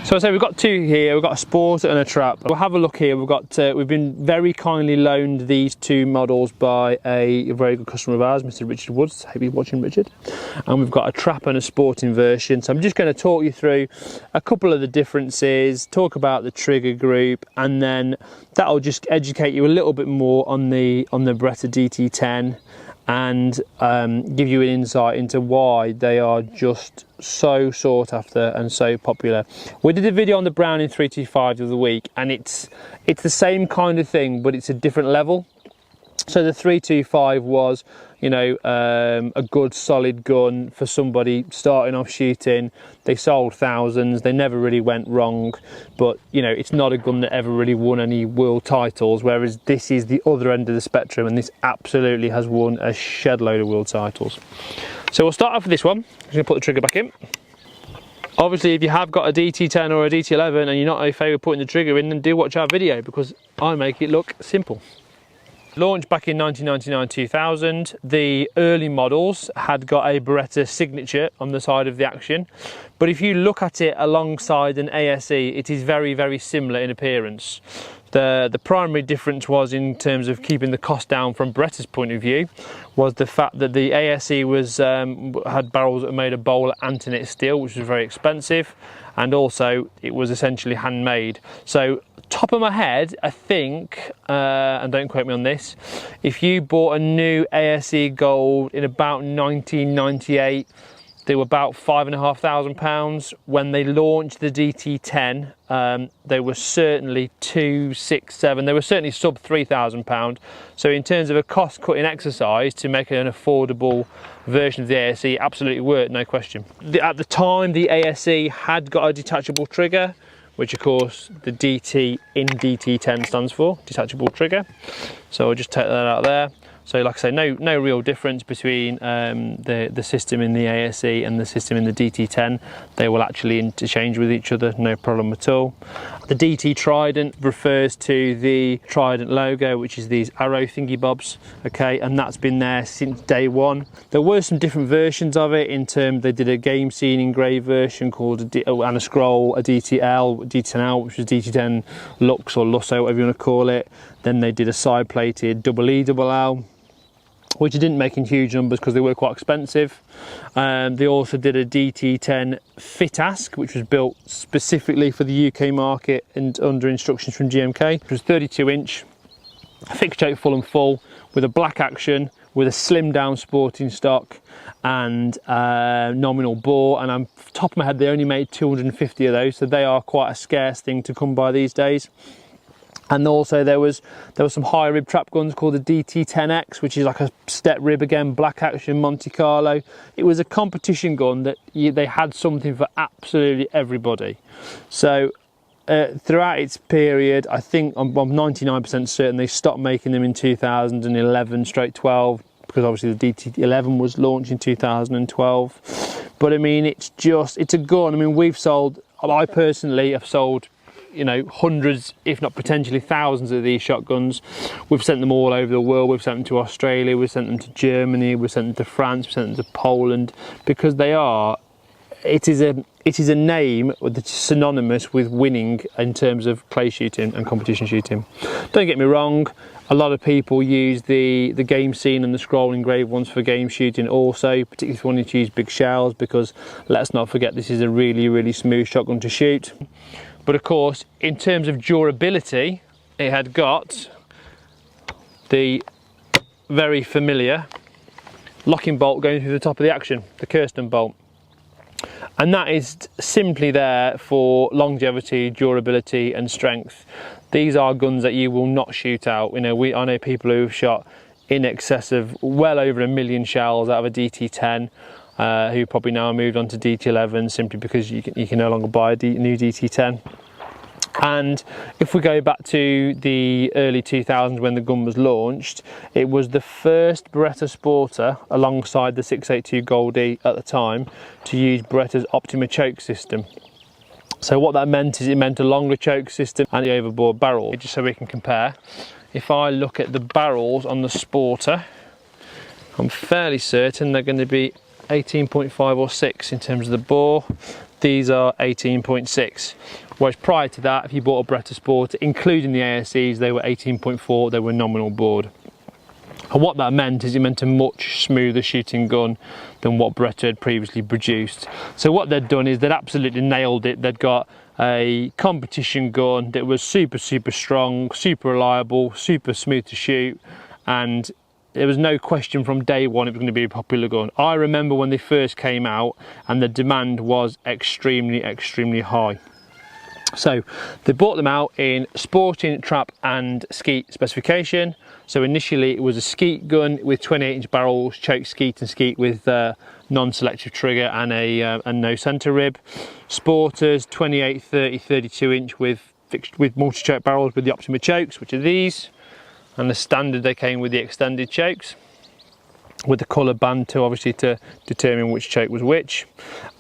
So I say we've got two here. We've got a Sport and a Trap. We'll have a look here. We've been very kindly loaned these two models by a very good customer of ours, Mr. Richard Woods. Hope you're watching, Richard. And we've got a Trap and a Sporting version. So I'm just going to talk you through a couple of the differences, talk about the trigger group, and then that'll just educate you a little bit more on the Beretta DT10 and give you an insight into why they are just so sought after and so popular. We did a video on the Browning 325 the other week, and it's the same kind of thing, but it's a different level. So the 325 was, you know, a good solid gun for somebody starting off shooting. They sold thousands, they never really went wrong, but you know, it's not a gun that ever really won any world titles, whereas this is the other end of the spectrum, and this absolutely has won a shed load of world titles. So we'll start off with this one. I'm just going to put the trigger back in. Obviously, if you have got a DT10 or a DT11 and you're not okay with putting the trigger in, then do watch our video, because I make it look simple. Launched back in 1999-2000, the early models had got a Beretta signature on the side of the action, but if you look at it alongside an ASE, it is very, very similar in appearance. The primary difference was, in terms of keeping the cost down from Beretta's point of view, was the fact that the ASE was had barrels that were made of bowler Antoinette steel, which was very expensive, and also it was essentially handmade. So top of my head, I think, and don't quote me on this, if you bought a new ASE Gold in about 1998, they were about £5,500. When they launched the DT10, they were certainly they were certainly sub £3,000. So in terms of a cost-cutting exercise to make an affordable version of the ASE, absolutely worked, no question. At the time, the ASE had got a detachable trigger, which of course the DT in DT10 stands for, detachable trigger. So I'll just take that out there. So like I say, no real difference between the system in the ASE and the system in the DT10. They will actually interchange with each other, no problem at all. The DT Trident refers to the Trident logo, which is these arrow thingy bobs, okay, and that's been there since day one. There were some different versions of it. In terms, they did a game scene engraved version called and a scroll, a DTL, DT10L, which was DT10 Lux or Lusso, whatever you want to call it. Then they did a side plated double ELL, which didn't make in huge numbers because they were quite expensive. They also did a DT10 Fit Ask, which was built specifically for the UK market and under instructions from GMK. It was 32-inch, fixed choke full with a black action, with a slimmed down sporting stock and nominal bore. And on top of my head, they only made 250 of those, so they are quite a scarce thing to come by these days. And also there was some high rib trap guns called the DT10X, which is like a step rib again, black action, Monte Carlo. It was a competition gun that they had something for absolutely everybody. So throughout its period, I think I'm 99% certain they stopped making them in 2011/12, because obviously the DT11 was launched in 2012. But I mean, it's a gun. I mean, I personally have sold, you know, hundreds, if not potentially thousands of these shotguns. We've sent them all over the world. We've sent them to Australia, we've sent them to Germany, we've sent them to France, we've sent them to Poland, because it is a name that's synonymous with winning in terms of clay shooting and competition shooting. Don't get me wrong, a lot of people use the game scene and the scroll engraved ones for game shooting also, particularly if you want to use big shells, because let's not forget this is a really, really smooth shotgun to shoot. But of course, in terms of durability, it had got the very familiar locking bolt going through the top of the action, the Kirsten bolt. And that is simply there for longevity, durability and strength. These are guns that you will not shoot out. You know, I know people who've shot in excess of well over 1 million shells out of a DT10. Who probably now moved on to DT11 simply because you can no longer buy a new DT10. And if we go back to the early 2000s when the gun was launched, it was the first Beretta Sporter, alongside the 682 Goldie at the time, to use Beretta's Optima choke system. So what that meant is it meant a longer choke system and the overbore barrel. Just so we can compare, if I look at the barrels on the Sporter, I'm fairly certain they're going to be 18.5 or 6 in terms of the bore. these are 18.6. Whereas prior to that, if you bought a Beretta Sport, including the ASEs, they were 18.4, they were nominal board. And what that meant is it meant a much smoother shooting gun than what Beretta had previously produced. So what they'd done is they'd absolutely nailed it. They'd got a competition gun that was super strong, super reliable, super smooth to shoot, and there was no question from day one it was going to be a popular gun. I remember when they first came out and the demand was extremely high. So they brought them out in sporting, trap and skeet specification. So initially it was a skeet gun with 28-inch barrels, choke skeet and skeet with non-selective trigger and a no centre rib. Sporters 28, 30, 32-inch with multi-choke barrels with the Optima chokes, which are these. And the standard they came with the extended chokes, with the colour band to obviously to determine which choke was which.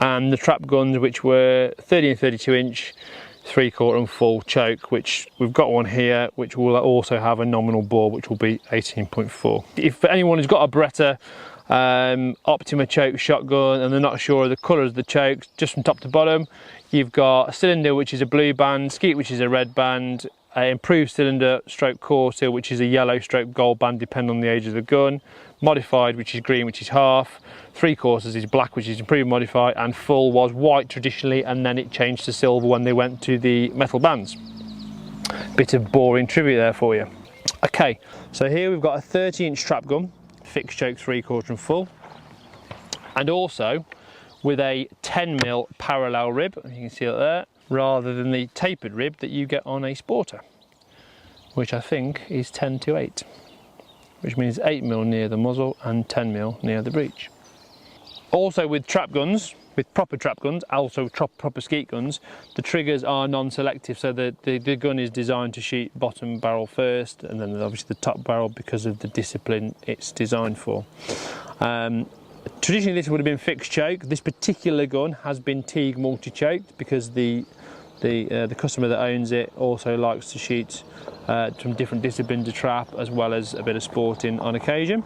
And the trap guns, which were 30 and 32-inch, 3/4 and full choke, which we've got one here, which will also have a nominal bore, which will be 18.4. If anyone who's got a Beretta Optima choke shotgun and they're not sure of the colours of the chokes, just from top to bottom, you've got a cylinder which is a blue band, skeet which is a red band, improved cylinder stroke quarter which is a yellow stroke gold band depending on the age of the gun, modified which is green which is half, 3/4 is black which is improved modified, and full was white traditionally, and then it changed to silver when they went to the metal bands. Bit of boring trivia there for you. Okay, so here we've got a 30-inch trap gun, fixed choke 3/4 and full, and also with a 10mm parallel rib, you can see it there, rather than the tapered rib that you get on a Sporter, which I think is 10-8, which means 8mm near the muzzle and 10mm near the breech. Also with trap guns, with proper trap guns, also proper skeet guns, the triggers are non-selective, so the gun is designed to shoot bottom barrel first and then obviously the top barrel because of the discipline it's designed for. Traditionally this would have been fixed choke. This particular gun has been Teague multi-choked because the customer that owns it also likes to shoot from different disciplines of trap as well as a bit of sporting on occasion.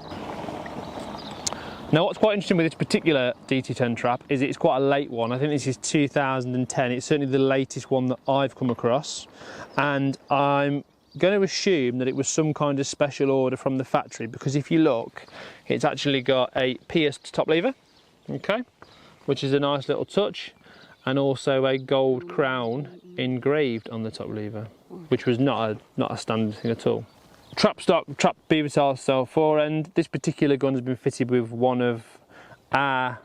Now what's quite interesting with this particular DT10 trap is it's quite a late one. I think this is 2010. It's certainly the latest one that I've come across, and I'm going to assume that it was some kind of special order from the factory, because if you look, it's actually got a pierced top lever, okay, which is a nice little touch, and also a gold crown engraved on the top lever, which was not a standard thing at all. Trap stock, trap beaver tail style forend. This particular gun has been fitted with one of our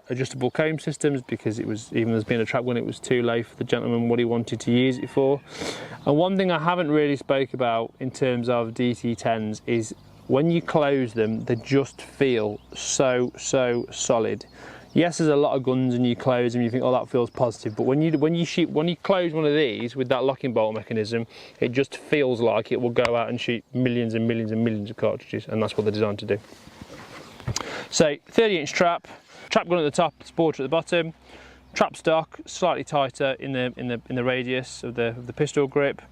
adjustable comb systems because it was, even as being a trap gun, it was too low for the gentleman what he wanted to use it for. And one thing I haven't really spoke about in terms of DT10s is when you close them, they just feel so solid. Yes, there's a lot of guns and you close them, you think, oh, that feels positive, but when you close one of these with that locking bolt mechanism, it just feels like it will go out and shoot millions and millions and millions of cartridges, and that's what they're designed to do. So 30-inch trap gun at the top, Sporter at the bottom, trap stock slightly tighter in the radius of the pistol grip,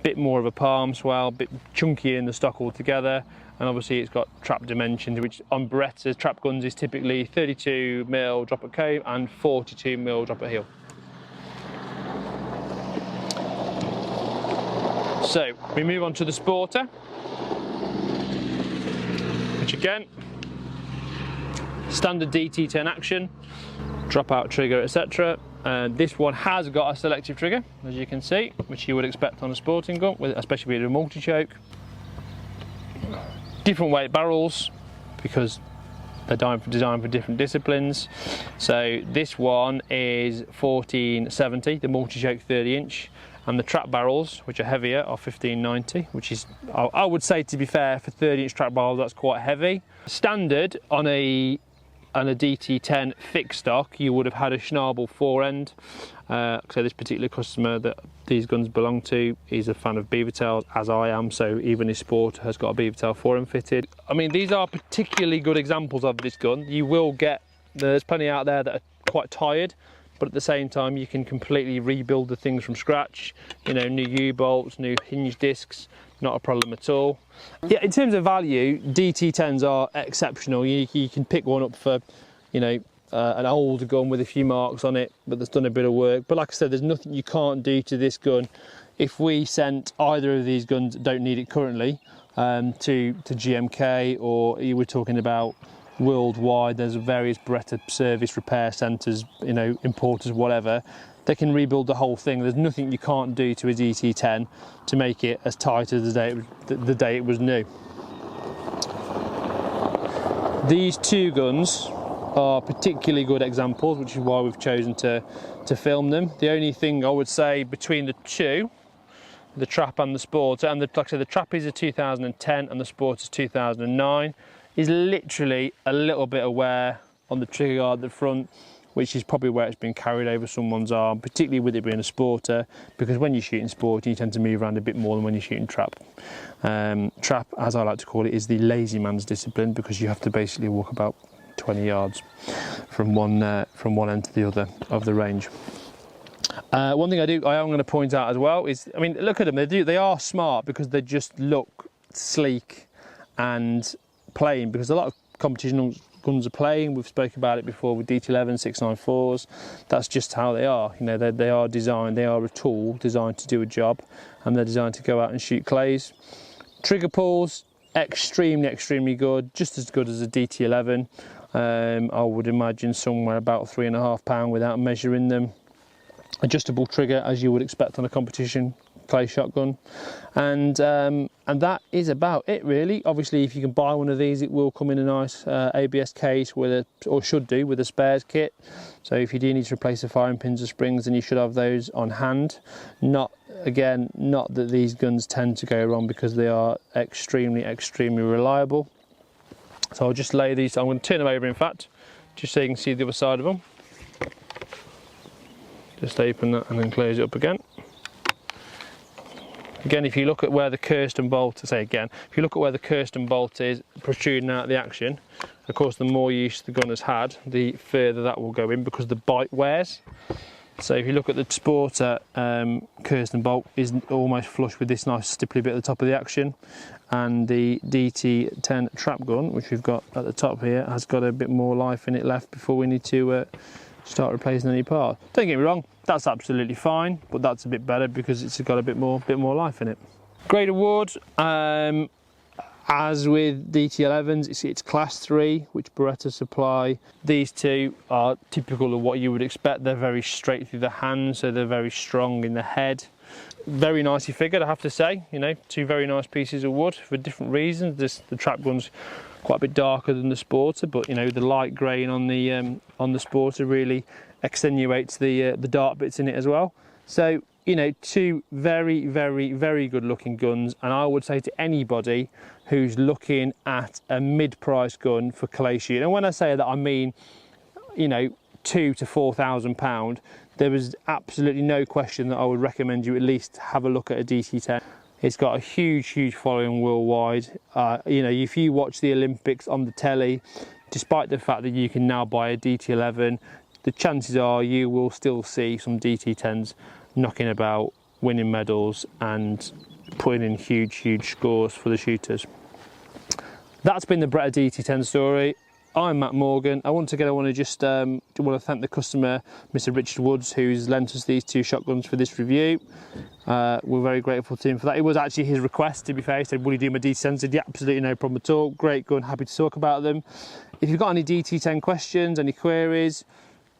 bit more of a palm swell, bit chunkier in the stock altogether. And obviously it's got trap dimensions, which on Beretta's trap guns is typically 32mm drop at comb and 42mm drop at heel. So we move on to the Sporter, which again, standard DT10 action, drop out trigger, etc. This one has got a selective trigger, as you can see, which you would expect on a sporting gun, especially with a multi-choke. Different weight barrels because they're designed for different disciplines. So this one is 1470, the multi-choke 30-inch, and the trap barrels, which are heavier, are 1590, which is, I would say, to be fair, for 30-inch trap barrels, that's quite heavy. Standard on a DT10 fixed stock, you would have had a Schnabel forend. So this particular customer that these guns belong to is a fan of beaver tails, as I am, so even his Sporter has got a beaver tail forend fitted. I mean, these are particularly good examples of this gun. You will get, there's plenty out there that are quite tired, but at the same time you can completely rebuild the things from scratch. You know, new U-bolts, new hinge discs, not a problem at all. Yeah, in terms of value, DT10s are exceptional. You can pick one up for, you know, an old gun with a few marks on it, but that's done a bit of work. But like I said, there's nothing you can't do to this gun. If we sent either of these guns, don't need it currently, to GMK, or you were talking about worldwide, there's various Beretta service repair centres, you know, importers, whatever, they can rebuild the whole thing. There's nothing you can't do to a DT10 to make it as tight as the day it was new. These two guns are particularly good examples, which is why we've chosen to film them. The only thing I would say between the two, the Trap and the Sporter, and like I said, the Trap is a 2010 and the Sporter is 2009, is literally a little bit of wear on the trigger guard at the front, which is probably where it's been carried over someone's arm, particularly with it being a Sporter, because when you're shooting sport you tend to move around a bit more than when you're shooting trap. Trap, as I like to call it, is the lazy man's discipline, because you have to basically walk about 20 yards from one end to the other of the range. One thing I am going to point out as well is, I mean, look at them, they are smart because they just look sleek and plain, because a lot of competition guns are plain. We've spoken about it before with DT11, 694s. That's just how they are. You know, they are designed, they are a tool designed to do a job, and they're designed to go out and shoot clays. Trigger pulls, extremely good, just as good as a DT11. I would imagine somewhere about £3.5 without measuring them. Adjustable trigger, as you would expect on a competition clay shotgun, and that is about it really. Obviously, if you can buy one of these, it will come in a nice ABS case with or should do, with a spares kit. So if you do need to replace the firing pins or springs, then you should have those on hand. Not that these guns tend to go wrong, because they are extremely reliable. So I'll just lay these, I'm going to turn them over in fact, just so you can see the other side of them. Just open that and then close it up again. Again, if you look at where the Kirsten bolt, if you look at where the Kirsten bolt is protruding out of the action, of course the more use the gun has had, the further that will go in, because the bite wears. So if you look at the Sporter, Kirsten bolt is almost flush with this nice stipply bit at the top of the action, and the DT10 trap gun, which we've got at the top here, has got a bit more life in it left before we need to start replacing any part. Don't get me wrong, that's absolutely fine, but that's a bit better because it's got a bit more life in it. Grade award, as with DT11s, it's class 3, which Beretta supply. These two are typical of what you would expect. They're very straight through the hand, so they're very strong in the head. Very nicely figured, I have to say. You know, two very nice pieces of wood for different reasons. The trap gun's quite a bit darker than the Sporter, but you know, the light grain on the Sporter really accentuates the dark bits in it as well. So you know, two very good looking guns, and I would say to anybody who's looking at a mid-price gun for clay shooting, and when I say that I mean, you know, £2,000 to £4,000, there is absolutely no question that I would recommend you at least have a look at a DT10. It's got a huge following worldwide. You know, if you watch the Olympics on the telly, despite the fact that you can now buy a DT11, the chances are you will still see some DT10s knocking about, winning medals and putting in huge scores for the shooters. That's been the Beretta DT10 story. I'm Matt Morgan. Once again, I want to just thank the customer, Mr. Richard Woods, who's lent us these two shotguns for this review. We're very grateful to him for that. It was actually his request, to be fair. He said, "Will you do my DT10?" I said, "Yeah, absolutely no problem at all. Great gun, happy to talk about them." If you've got any DT10 questions, any queries,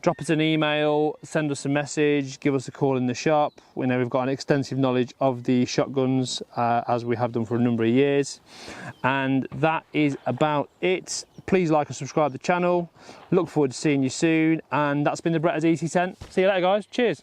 drop us an email, send us a message, give us a call in the shop. We know we've got an extensive knowledge of the shotguns, as we have done for a number of years. And that is about it. Please like and subscribe to the channel. Look forward to seeing you soon. And that's been the Beretta DT10. See you later, guys. Cheers.